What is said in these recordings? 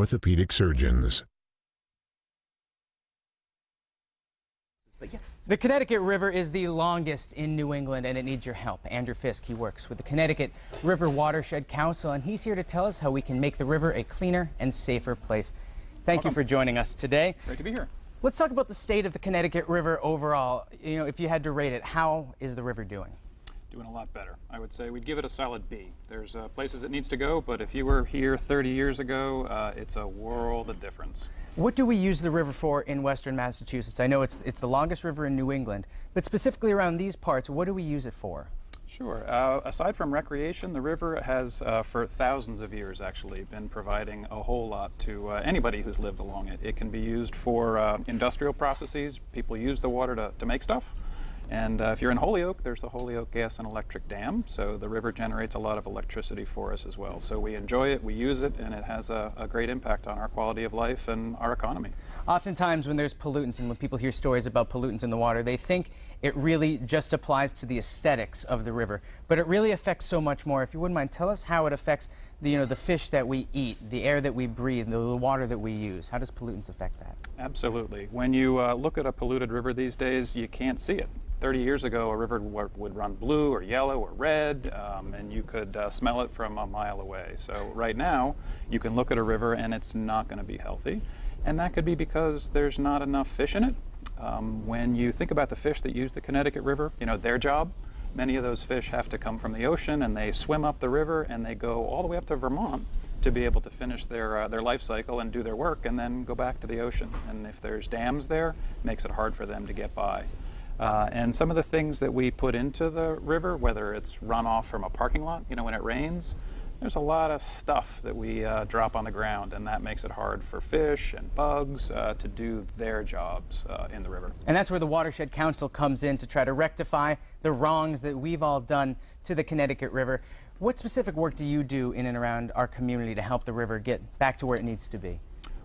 orthopedic surgeons. The Connecticut River is the longest in New England, and it needs your help. Andrew Fisk, he works with the Connecticut River Watershed Council, and he's here to tell us how we can make the river a cleaner and safer place. Thank you for joining us today. Great to be here. Let's talk about the state of the Connecticut River overall. You know, if you had to rate it, how is the river doing? Doing a lot better. I would say we'd give it a solid B. There's places it needs to go, but if you were here 30 years ago, it's a world of difference. What do we use the river for in western Massachusetts? I know it's the longest river in New England, but specifically around these parts, what do we use it for? Sure. Aside from recreation, the river has, for thousands of years actually, been providing a whole lot to anybody who's lived along it. It can be used for industrial processes. People use the water to make stuff. And if you're in Holyoke, there's the Holyoke Gas and Electric Dam, so the river generates a lot of electricity for us as well. So we enjoy it, we use it, and it has a great impact on our quality of life and our economy. Oftentimes when there's pollutants and when people hear stories about pollutants in the water, they think it really just applies to the aesthetics of the river, but it really affects so much more. If you wouldn't mind, tell us how it affects the fish that we eat, the air that we breathe, the water that we use. How does pollutants affect that? Absolutely. When you look at a polluted river these days, you can't see it. 30 years ago, a river would run blue or yellow or red, and you could smell it from a mile away. So right now, you can look at a river and it's not going to be healthy. And that could be because there's not enough fish in it. When you think about the fish that use the Connecticut River, you know, their job, many of those fish have to come from the ocean and they swim up the river and they go all the way up to Vermont to be able to finish their life cycle and do their work and then go back to the ocean. And if there's dams there, it makes it hard for them to get by. And some of the things that we put into the river, whether it's runoff from a parking lot, you know, when it rains, there's a lot of stuff that we drop on the ground, and that makes it hard for fish and bugs to do their jobs in the river. And that's where the Watershed Council comes in to try to rectify the wrongs that we've all done to the Connecticut River. What specific work do you do in and around our community to help the river get back to where it needs to be?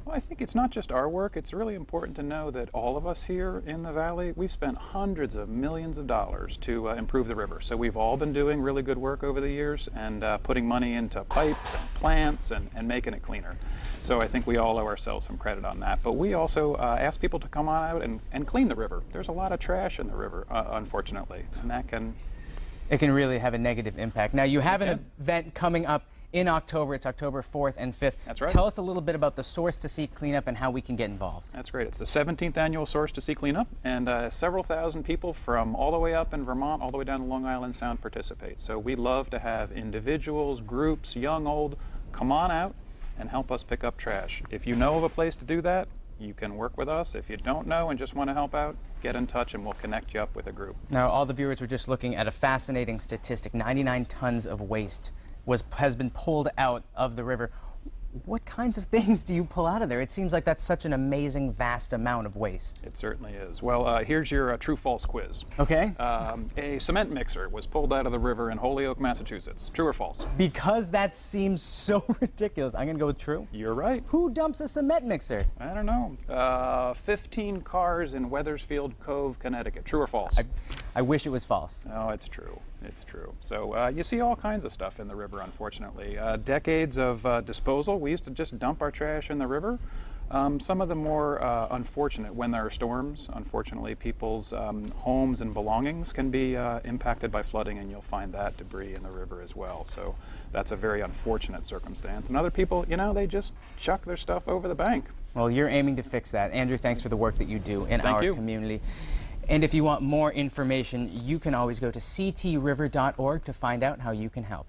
Well, I think it's not just our work. It's really important to know that all of us here in the valley, we've spent hundreds of millions of dollars to improve the river. So we've all been doing really good work over the years and putting money into pipes and plants and making it cleaner. So I think we all owe ourselves some credit on that. But we also ask people to come on out and clean the river. There's a lot of trash in the river, unfortunately, and that can... It can really have a negative impact. Now, you have an event coming up in October. It's October 4th and 5th. That's right. Tell us a little bit about the Source to Sea cleanup and how we can get involved. That's great. It's the 17th annual Source to Sea cleanup, and several thousand people from all the way up in Vermont, all the way down to Long Island Sound participate. So we love to have individuals, groups, young, old, come on out and help us pick up trash. If you know of a place to do that, you can work with us. If you don't know and just want to help out, get in touch and we'll connect you up with a group. Now, all the viewers were just looking at a fascinating statistic. 99 tons of waste has been pulled out of the river. What kinds of things do you pull out of there? It seems like that's such an amazing, vast amount of waste. It certainly is. Well, here's your true-false quiz. Okay. A cement mixer was pulled out of the river in Holyoke, Massachusetts. True or false? Because that seems so ridiculous. I'm going to go with true. You're right. Who dumps a cement mixer? I don't know. 15 cars in Wethersfield Cove, Connecticut. True or false? I wish it was false. No, it's true. It's true. So you see all kinds of stuff in the river, unfortunately. Decades of disposal. We used to just dump our trash in the river. Some of the more unfortunate, when there are storms, unfortunately, people's homes and belongings can be impacted by flooding, and you'll find that debris in the river as well. So that's a very unfortunate circumstance. And other people, you know, they just chuck their stuff over the bank. Well, you're aiming to fix that. Andrew, thanks for the work that you do in our community. And if you want more information, you can always go to ctriver.org to find out how you can help.